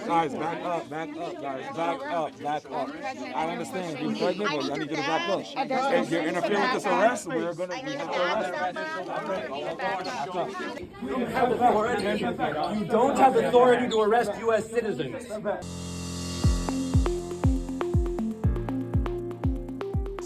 Guys, back up, guys, back up. I understand you're pregnant, but I need you to back up. If you're interfering with this arrest, we have to arrest. You don't have authority to arrest U.S. citizens.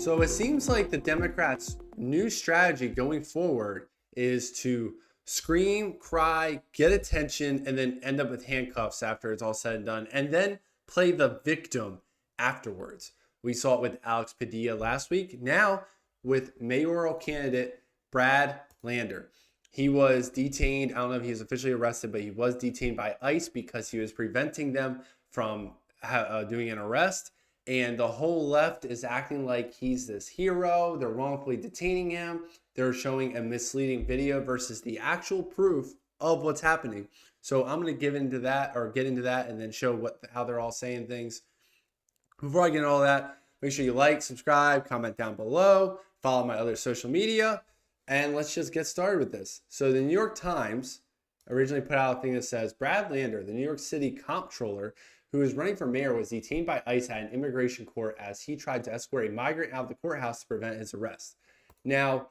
So it seems like the Democrats' new strategy going forward is to scream, cry, get attention, and then end up with handcuffs after it's all said and done, and then play the victim afterwards. We saw it with Alex Padilla last week. Now with mayoral candidate Brad Lander. He was detained. I don't know if he was officially arrested, but he was detained by ICE because he was preventing them from doing an arrest. And the whole left is acting like he's this hero. They're wrongfully detaining him. They're showing a misleading video versus the actual proof of what's happening. So I'm going to get into that and then show how they're all saying things. Before I get into all that, make sure you like, subscribe, comment down below, follow my other social media, and let's just get started with this. So the New York Times originally put out a thing that says Brad Lander, the New York City comptroller, who is running for mayor, was detained by ICE at an immigration court as he tried to escort a migrant out of the courthouse to prevent his arrest. Now,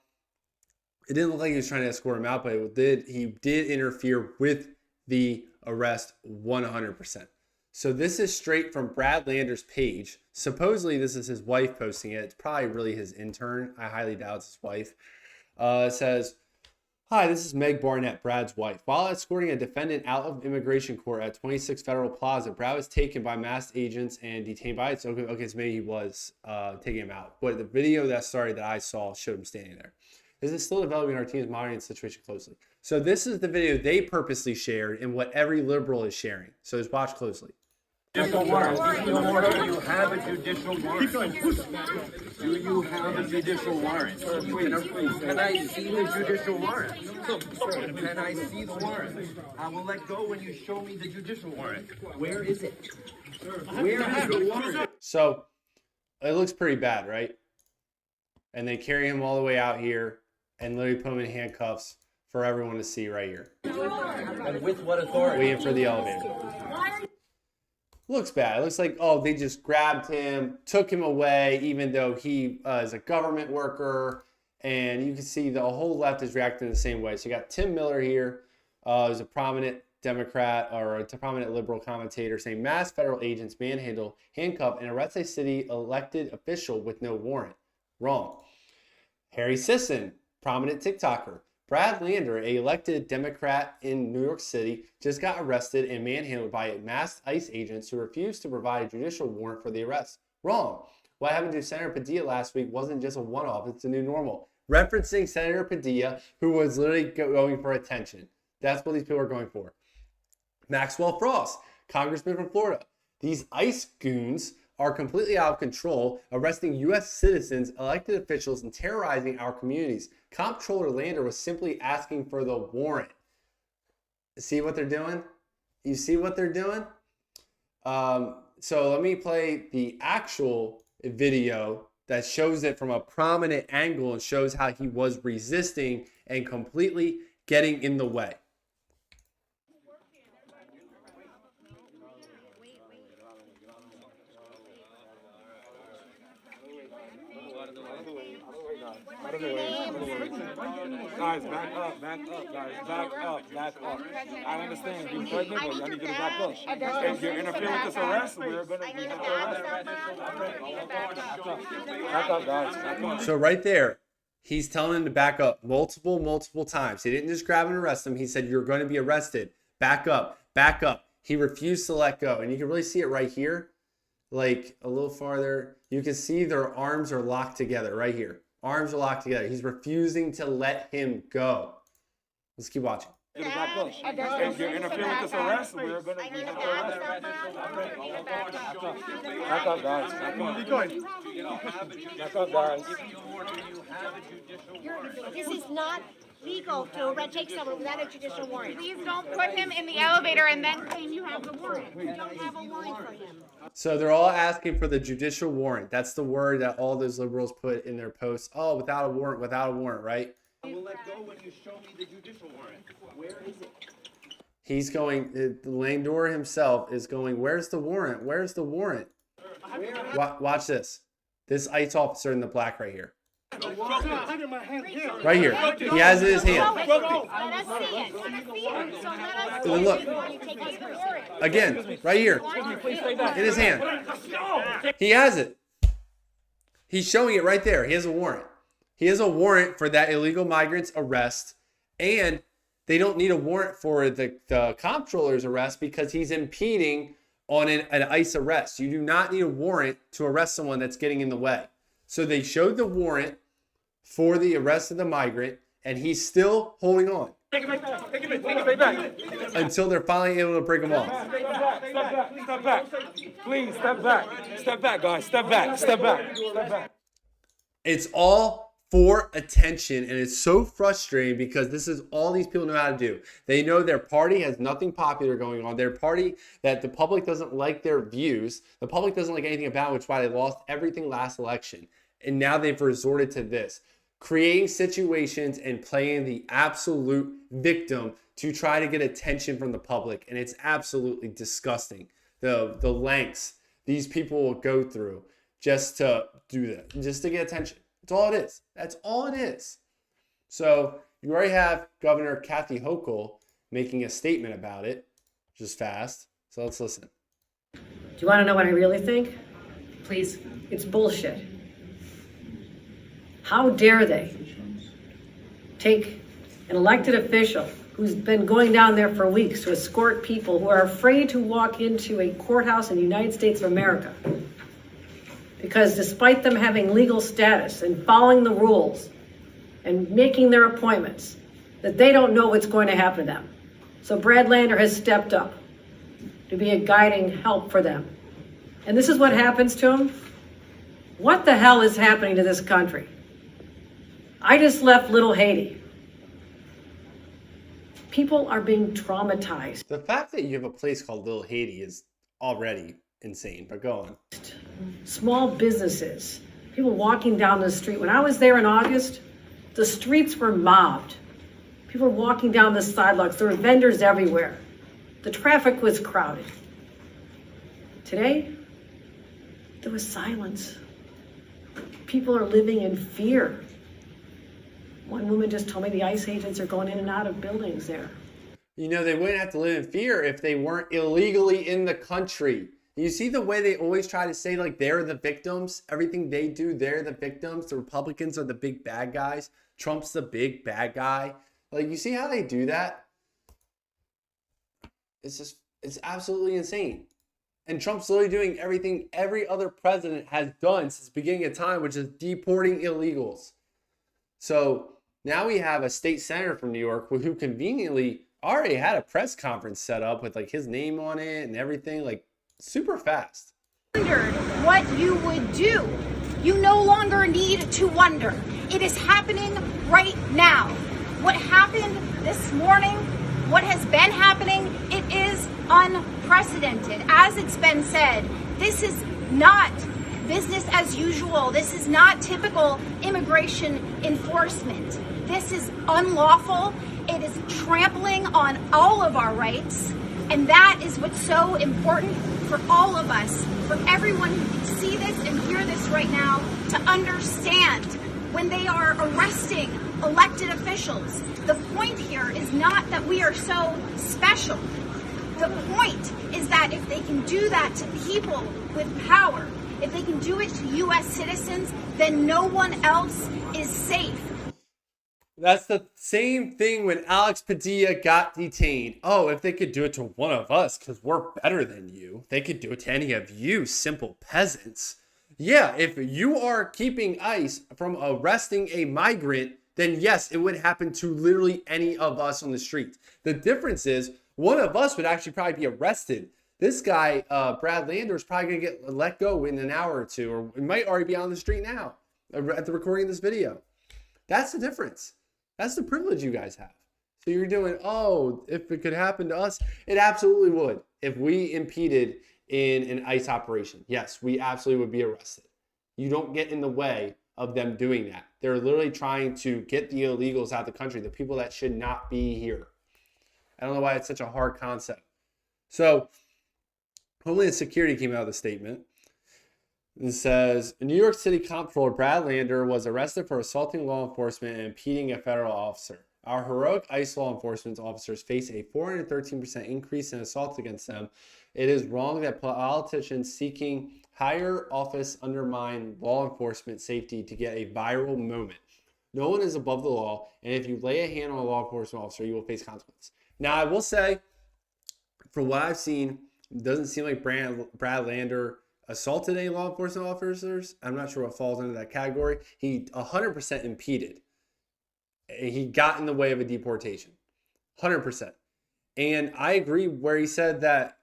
it didn't look like he was trying to escort him out, but he did interfere with the arrest 100%. So this is straight from Brad Lander's page. Supposedly, this is his wife posting it. It's probably really his intern. I highly doubt it's his wife. It says, "Hi, this is Meg Barnett, Brad's wife. While escorting a defendant out of immigration court at 26 Federal Plaza, Brad was taken by masked agents and detained by it." Okay, so maybe he was taking him out. But the video that I saw showed him standing there. This is still developing. Our team is monitoring the situation closely. So this is the video they purposely shared and what every liberal is sharing. So just watch closely. Judicial warrant. Do you have a judicial warrant? Do you have a judicial warrant? Can I see the judicial warrant? Can I see the warrant? I will let go when you show me the judicial warrant. Where is it? Where is the warrant? So it looks pretty bad, right? And they carry him all the way out here and literally put him in handcuffs for everyone to see right here. And with what authority? Waiting for the elevator. Looks bad. It looks like, oh, they just grabbed him, took him away, even though he is a government worker. And you can see the whole left is reacting the same way. So you got Tim Miller here, who's a prominent Democrat or a prominent liberal commentator, saying masked federal agents manhandle, handcuff, and arrest a city elected official with no warrant. Wrong. Harry Sisson, prominent TikToker. Brad Lander, a elected Democrat in New York City, just got arrested and manhandled by masked ICE agents who refused to provide a judicial warrant for the arrest. Wrong. What happened to Senator Padilla last week wasn't just a one-off, it's a new normal. Referencing Senator Padilla, who was literally going for attention. That's what these people are going for. Maxwell Frost, congressman from Florida. These ICE goons are completely out of control, arresting U.S. citizens, elected officials, and terrorizing our communities. Comptroller Lander was simply asking for the warrant. See what they're doing? You see what they're doing? So let me play the actual video that shows it from a prominent angle and shows how he was resisting and completely getting in the way. Guys, back up, guys, back up. I understand you're pregnant, but I need you to back up. If you're interfering with this arrest, we have to arrest. Back up, guys, back up. So right there, he's telling him to back up multiple times. He didn't just grab and arrest him. He said, you're going to be arrested. Back up, back up. He refused to let go. And you can really see it right here, like a little farther. You can see their arms are locked together right here. Arms are locked together. He's refusing to let him go. Let's keep watching. If you're interfering with this arrest, we have to arrest. Back up, guys. Keep going. Back up, guys. This is not legal to take someone without a judicial warrant. Please don't put him in the elevator and then claim you have the warrant. You don't have a warrant for him. So they're all asking for the judicial warrant. That's the word that all those liberals put in their posts. Oh, without a warrant, right? I will let go when you show me the judicial warrant. Where is it? He's going, the Landor himself is going, where's the warrant? Where's the warrant? Watch this. This ICE officer in the black right here. Right here. He has it in his hand. Let us see it. Let us see it. So let us see Look. it before you take his warrant. Again, right here. In his hand. He has it. He's showing it right there. He has a warrant. He has a warrant for that illegal migrant's arrest, and they don't need a warrant for the comptroller's arrest because he's impeding on an ICE arrest. You do not need a warrant to arrest someone that's getting in the way. So they showed the warrant for the arrest of the migrant, and he's still holding on. Take it back. Take it back. Until they're finally able to break him off. Step back. Please, step back. Step back, guys. Step back. Step back. It's all for attention, and it's so frustrating because this is all these people know how to do. They know their party has nothing popular going on. Their party that the public doesn't like their views. The public doesn't like anything about it, which is why they lost everything last election. And now they've resorted to this, creating situations and playing the absolute victim to try to get attention from the public. And it's absolutely disgusting. The lengths these people will go through just to do that, just to get attention. That's all it is. That's all it is. So you already have Governor Kathy Hochul making a statement about it, just fast. So let's listen. Do you want to know what I really think? Please. It's bullshit. How dare they take an elected official who's been going down there for weeks to escort people who are afraid to walk into a courthouse in the United States of America, because despite them having legal status and following the rules and making their appointments, that they don't know what's going to happen to them. So Brad Lander has stepped up to be a guiding help for them. And this is what happens to them. What the hell is happening to this country? I just left Little Haiti. People are being traumatized. The fact that you have a place called Little Haiti is already insane, but go on. Small businesses, people walking down the street. When I was there in August, the streets were mobbed. People were walking down the sidewalks. There were vendors everywhere. The traffic was crowded. Today, there was silence. People are living in fear. One woman just told me the ICE agents are going in and out of buildings there. You know, they wouldn't have to live in fear if they weren't illegally in the country. You see the way they always try to say, like, they're the victims? Everything they do, they're the victims. The Republicans are the big bad guys. Trump's the big bad guy. Like, you see how they do that? It's absolutely insane. And Trump's literally doing everything every other president has done since the beginning of time, which is deporting illegals. So now we have a state senator from New York who conveniently already had a press conference set up with like his name on it and everything, like super fast. Wondered what you would do. You no longer need to wonder. It is happening right now. What happened this morning, what has been happening, it is unprecedented. As it's been said, this is not business as usual. This is not typical immigration enforcement. This is unlawful. It is trampling on all of our rights. And that is what's so important for all of us, for everyone who can see this and hear this right now, to understand when they are arresting elected officials. The point here is not that we are so special. The point is that if they can do that to people with power, if they can do it to U.S. citizens, then no one else is safe. That's the same thing when Alex Padilla got detained. Oh, if they could do it to one of us because we're better than you, they could do it to any of you simple peasants. Yeah, if you are keeping ICE from arresting a migrant, then yes, it would happen to literally any of us on the street. The difference is one of us would actually probably be arrested. This guy, Brad Lander, is probably going to get let go in an hour or two, or it might already be on the street now at the recording of this video. That's the difference. That's the privilege you guys have. So you're doing, oh, if it could happen to us, it absolutely would. If we impeded in an ICE operation, yes, we absolutely would be arrested. You don't get in the way of them doing that. They're literally trying to get the illegals out of the country, the people that should not be here. I don't know why it's such a hard concept. So Homeland Security came out with a statement. It says, New York City Comptroller Brad Lander was arrested for assaulting law enforcement and impeding a federal officer. Our heroic ICE law enforcement officers face a 413% increase in assaults against them. It is wrong that politicians seeking higher office undermine law enforcement safety to get a viral moment. No one is above the law, and if you lay a hand on a law enforcement officer, you will face consequences. Now, I will say, from what I've seen, it doesn't seem like Brad Lander assaulted any law enforcement officers. I'm not sure what falls into that category. He 100% impeded. He got in the way of a deportation. 100%. And I agree where he said that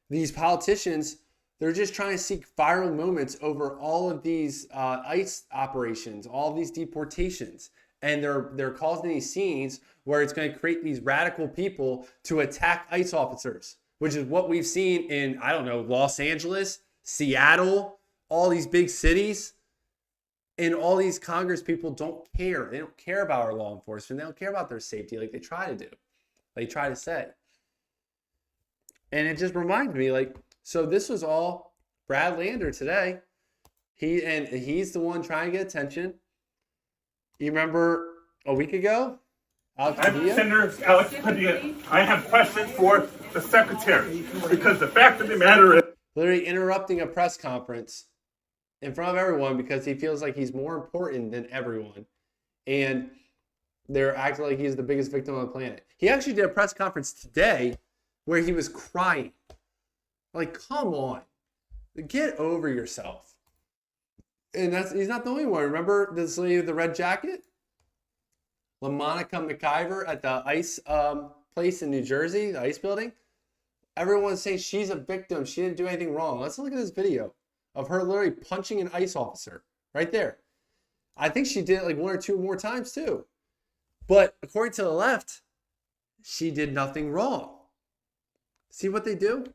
these politicians, they're just trying to seek viral moments over all of these ICE operations, all these deportations. And they're causing these scenes where it's going to create these radical people to attack ICE officers, which is what we've seen in, I don't know, Los Angeles, Seattle, all these big cities. And all these Congress people don't care. They don't care about our law enforcement. They don't care about their safety like they try to do. They try to say. And it just reminds me, like, so this was all Brad Lander today. He's the one trying to get attention. You remember a week ago? Senator Alex Padilla, I have questions for the secretary because the fact of the matter is, literally interrupting a press conference in front of everyone because he feels like he's more important than everyone. And they're acting like he's the biggest victim on the planet. He actually did a press conference today where he was crying. Like, come on. Get over yourself. And he's not the only one. Remember this lady with the red jacket? LaMonica McIver at the ICE place in New Jersey, the ICE building. Everyone's saying she's a victim. She didn't do anything wrong. Let's look at this video of her literally punching an ICE officer right there. I think she did it like one or two more times too. But according to the left, she did nothing wrong. See what they do?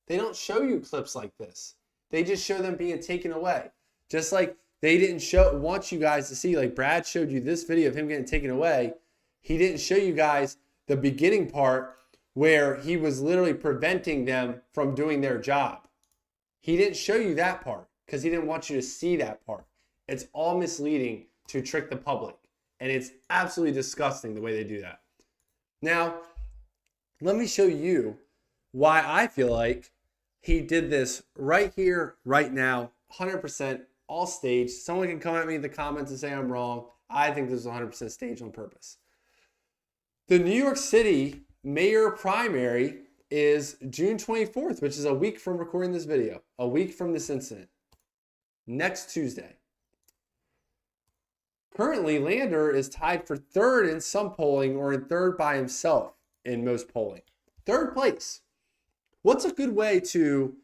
They don't show you clips like this. They just show them being taken away. Just like they didn't want you guys to see, like Brad showed you this video of him getting taken away. He didn't show you guys the beginning part where he was literally preventing them from doing their job. He didn't show you that part because he didn't want you to see that part. It's all misleading to trick the public. And it's absolutely disgusting the way they do that. Now, let me show you why I feel like he did this right here, right now, 100% all staged. Someone can come at me in the comments and say I'm wrong. I think this is 100% staged on purpose. The New York City mayor primary is June 24th, which is a week from recording this video, a week from this incident, next Tuesday. Currently, Lander is tied for third in some polling or in third by himself in most polling. Third place. What's a good way to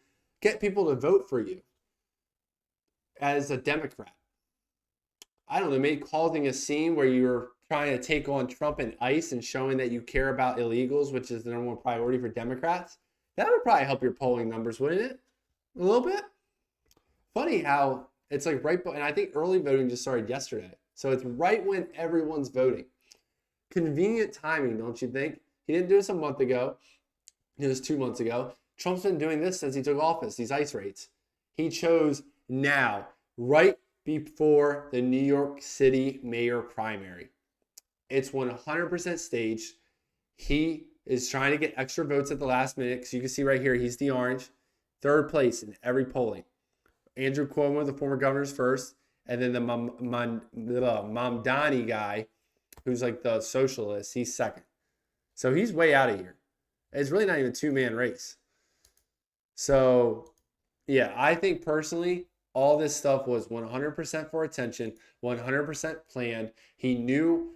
get people to vote for you as a Democrat? I don't know, maybe causing a scene where you're trying to take on Trump and ICE and showing that you care about illegals, which is the number one priority for Democrats. That would probably help your polling numbers, wouldn't it? A little bit. Funny how it's like right, and I think early voting just started yesterday. So it's right when everyone's voting. Convenient timing, don't you think? He didn't do this a month ago. It was 2 months ago. Trump's been doing this since he took office, these ICE raids. He chose now, right before the New York City mayor primary. It's 100% staged. He is trying to get extra votes at the last minute because you can see right here, he's the orange. Third place in every polling. Andrew Cuomo, the former governor's first. And then the Mamdani guy, who's like the socialist, he's second. So he's way out of here. It's really not even a two-man race. So, yeah, I think personally, all this stuff was 100% for attention, 100% planned. He knew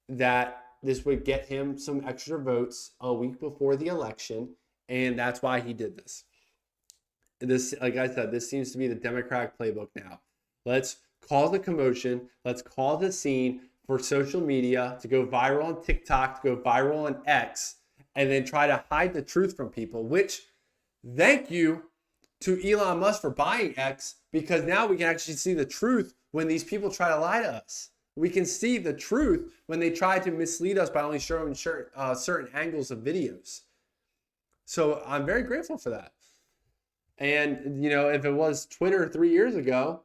that this would get him some extra votes a week before the election, and that's why he did this. This, like I said, this seems to be the Democratic playbook now. Let's cause the commotion. Let's cause the scene for social media to go viral on TikTok, to go viral on X, and then try to hide the truth from people, which thank you to Elon Musk for buying X, because now we can actually see the truth when these people try to lie to us. We can see the truth when they try to mislead us by only showing certain angles of videos. So I'm very grateful for that. And, you know, if it was Twitter 3 years ago,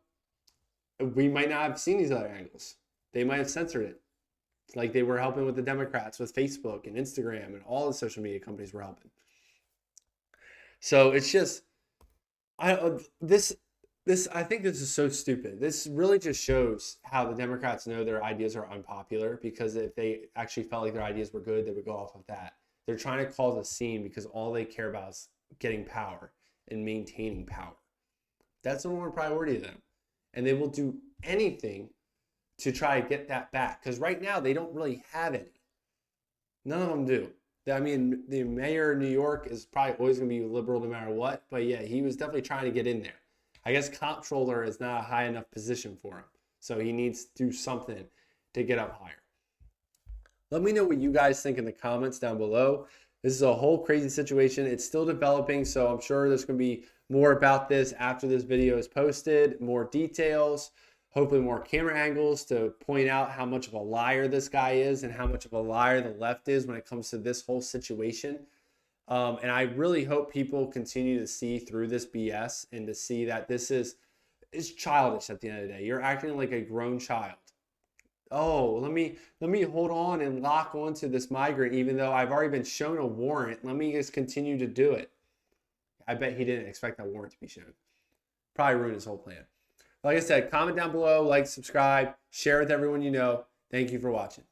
we might not have seen these other angles. They might have censored it. Like they were helping with the Democrats with Facebook and Instagram, and all the social media companies were helping. So it's just, I think this is so stupid. This really just shows how the Democrats know their ideas are unpopular, because if they actually felt like their ideas were good, they would go off of that. They're trying to cause a scene because all they care about is getting power and maintaining power. That's the number one priority to them. And they will do anything to try to get that back, because right now they don't really have any. None of them do. I mean, the mayor of New York is probably always going to be liberal no matter what, but yeah, he was definitely trying to get in there. I guess comptroller is not a high enough position for him, so he needs to do something to get up higher. Let me know what you guys think in the comments down below. This is a whole crazy situation. It's still developing, so I'm sure there's going to be more about this after this video is posted, more details, hopefully more camera angles to point out how much of a liar this guy is and how much of a liar the left is when it comes to this whole situation. And I really hope people continue to see through this BS and to see that this is childish at the end of the day. You're acting like a grown child. Oh, let me hold on and lock onto this migrant even though I've already been shown a warrant. Let me just continue to do it. I bet he didn't expect that warrant to be shown. Probably ruined his whole plan. Like I said, comment down below, like, subscribe, share with everyone you know. Thank you for watching.